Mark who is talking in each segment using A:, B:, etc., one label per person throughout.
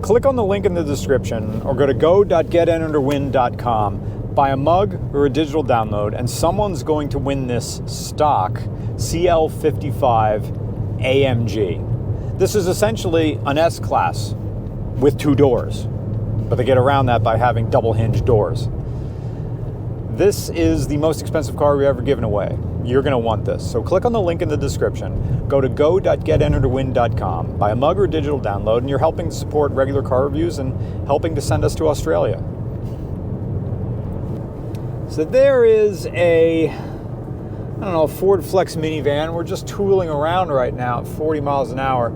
A: Click on the link in the description or go to go.getentertowin.com. Buy a mug or a digital download, and someone's going to win this stock CL55 AMG. This is essentially an S-Class with 2 doors, but they get around that by having double hinge doors. This is the most expensive car we've ever given away. You're going to want this. So click on the link in the description, go to go.getentertowin.com, buy a mug or digital download, and you're helping to support regular car reviews and helping to send us to Australia. So there is a, Ford Flex minivan. We're just tooling around right now at 40 miles an hour.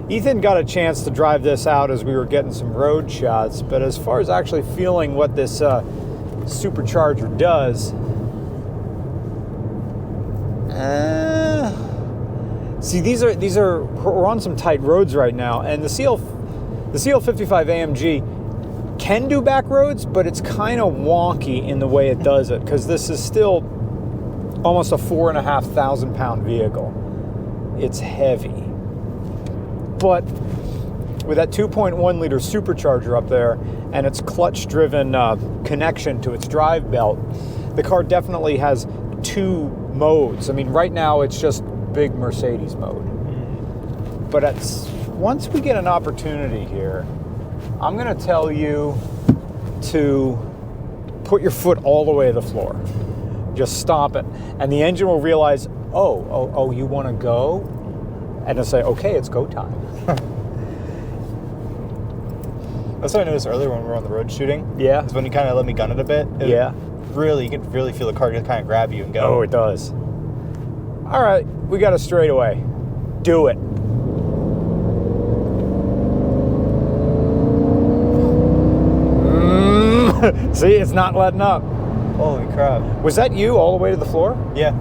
A: Ethan got a chance to drive this out as we were getting some road shots, but as far as actually feeling what this supercharger does, see, we're on some tight roads right now, and the CL55 AMG can do back roads, but it's kind of wonky in the way it does it, because this is still almost a 4,500 pound vehicle. It's heavy. But with that 2.1 liter supercharger up there and its clutch driven connection to its drive belt, the car definitely has 2 modes. I mean, right now it's just big Mercedes mode. But once we get an opportunity here, I'm going to tell you to put your foot all the way to the floor. Just stomp it. And the engine will realize, oh, you want to go? And it'll say, okay, it's go time.
B: That's what I noticed earlier when we were on the road shooting.
A: Yeah.
B: Is when you kind of let me gun it a bit.
A: Yeah.
B: You can really feel the car just kind of grab you and go.
A: Oh, it does. All right, we got a straightaway. Do it. See, it's not letting up.
B: Holy crap.
A: Was that you all the way to the floor?
B: Yeah.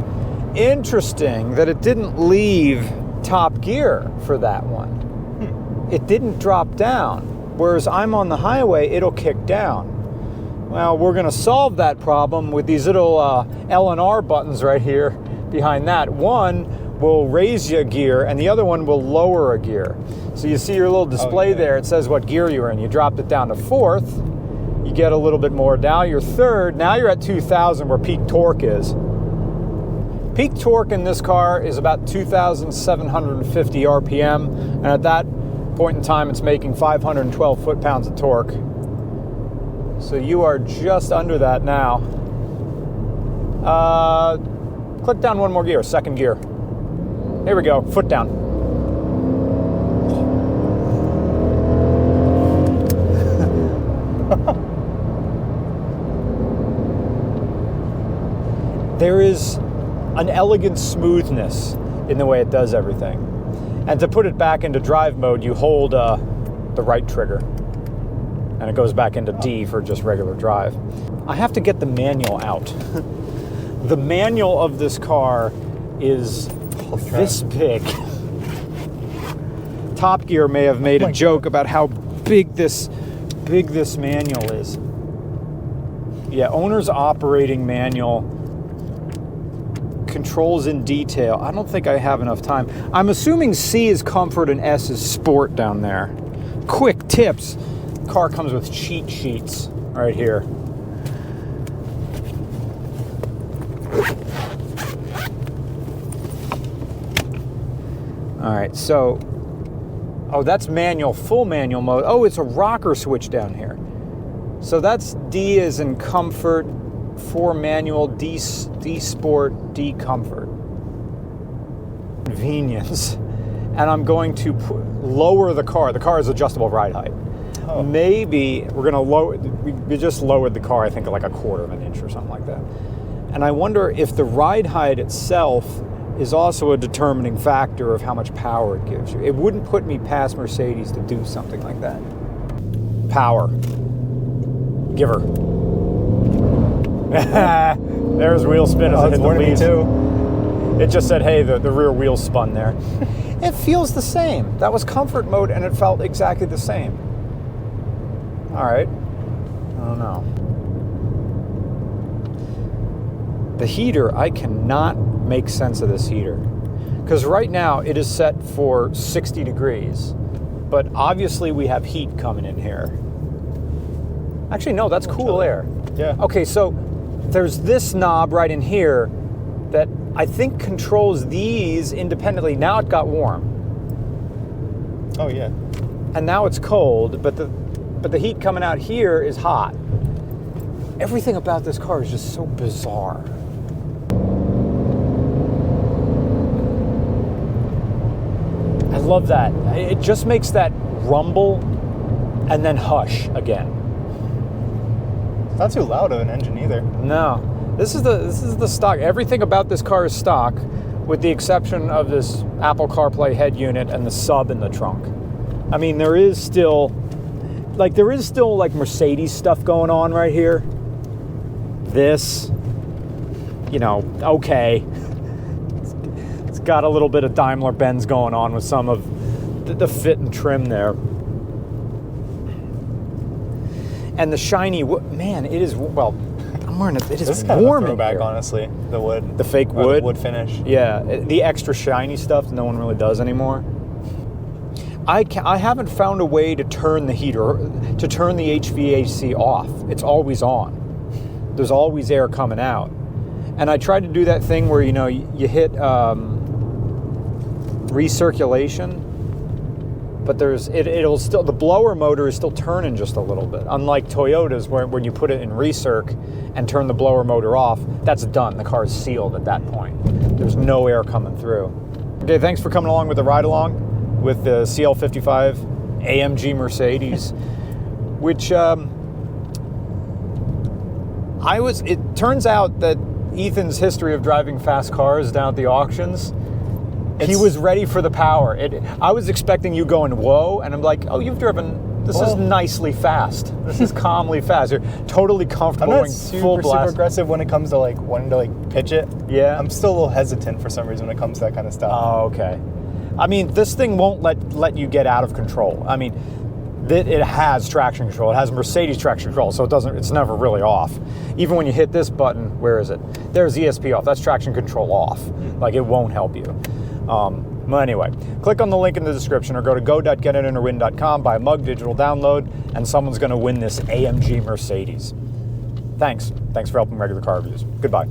A: Interesting that it didn't leave top gear for that one. It didn't drop down. Whereas I'm on the highway, it'll kick down. Well, we're going to solve that problem with these little L and R buttons right here behind that. One will raise you a gear, and the other one will lower a gear. So you see your little display there. It says what gear you're in. You dropped it down to 4th. You get a little bit more. Now you're 3rd. Now you're at 2,000 where peak torque is. Peak torque in this car is about 2,750 RPM, and at that point in time, it's making 512 foot-pounds of torque. So you are just under that now. Click down one more gear, 2nd gear. Here we go, foot down. There is an elegant smoothness in the way it does everything. And to put it back into drive mode, you hold the right trigger, and it goes back into D for just regular drive. I have to get the manual out. The manual of this car is this big. Top Gear may have made a joke about how big this manual is. Yeah, owner's operating manual. Controls in detail. I don't think I have enough time. I'm assuming C is comfort and S is sport down there. Quick tips. Car comes with cheat sheets right here. All right, so, that's manual, full manual mode. Oh, it's a rocker switch down here. So that's D as in comfort, 4 manual, D sport, D comfort. Convenience. And I'm going to lower the car. The car is adjustable ride height. Oh. Maybe we're going to lower, we just lowered the car, I think, like 1/4 of an inch or something like that. And I wonder if the ride height itself is also a determining factor of how much power it gives you. It wouldn't put me past Mercedes to do something like that. Power. Give her. There's wheel spin as it hit the leaves. It just said, hey, the rear wheel spun there. It feels the same. That was comfort mode, and it felt exactly the same. All right. I don't know. The heater, I cannot make sense of this heater. Because right now, it is set for 60 degrees. but obviously we have heat coming in here. Actually, no, that's cool air.
B: Yeah.
A: Okay, so there's this knob right in here that I think controls these independently. Now it got warm.
B: Oh yeah.
A: And now it's cold, but the heat coming out here is hot. Everything about this car is just so bizarre. I love that. It just makes that rumble and then hush again.
B: It's not too loud of an engine either.
A: No. This is the stock. Everything about this car is stock, with the exception of this Apple CarPlay head unit and the sub in the trunk. I mean, there is still Mercedes stuff going on right here. This, okay. It's got a little bit of Daimler Benz going on with some of the fit and trim there. And the shiny wood, man, it is, well, I'm wearing it. It is
B: This is kind
A: warm
B: of a throwback,
A: in here.
B: honestly. The wood.
A: The fake
B: Or
A: wood?
B: the wood finish.
A: Yeah, the extra shiny stuff no one really does anymore. I haven't found a way to turn the heater, to turn the HVAC off. It's always on. There's always air coming out. And I tried to do that thing where, you hit recirculation, but it'll still, the blower motor is still turning just a little bit. Unlike Toyotas, where when you put it in recirc and turn the blower motor off, that's done. The car is sealed at that point. There's no air coming through. Okay, thanks for coming along with the ride along with the CL55 AMG Mercedes, which it turns out that Ethan's history of driving fast cars down at the auctions, he was ready for the power. I was expecting you going, whoa, and I'm like, oh, you've driven, this is nicely fast. This is calmly fast. You're totally comfortable
B: I'm not
A: going
B: super aggressive when it comes to wanting to pitch it.
A: Yeah.
B: I'm still a little hesitant for some reason when it comes to that kind of stuff.
A: Oh, okay. I mean, this thing won't let you get out of control. I mean, it has traction control. It has Mercedes traction control, so it's never really off. Even when you hit this button, where is it? There's ESP off. That's traction control off. Like, it won't help you. Well, anyway, click on the link in the description or go to go.getitinterwin.com, buy a mug, digital download, and someone's going to win this AMG Mercedes. Thanks for helping regular car reviews. Goodbye.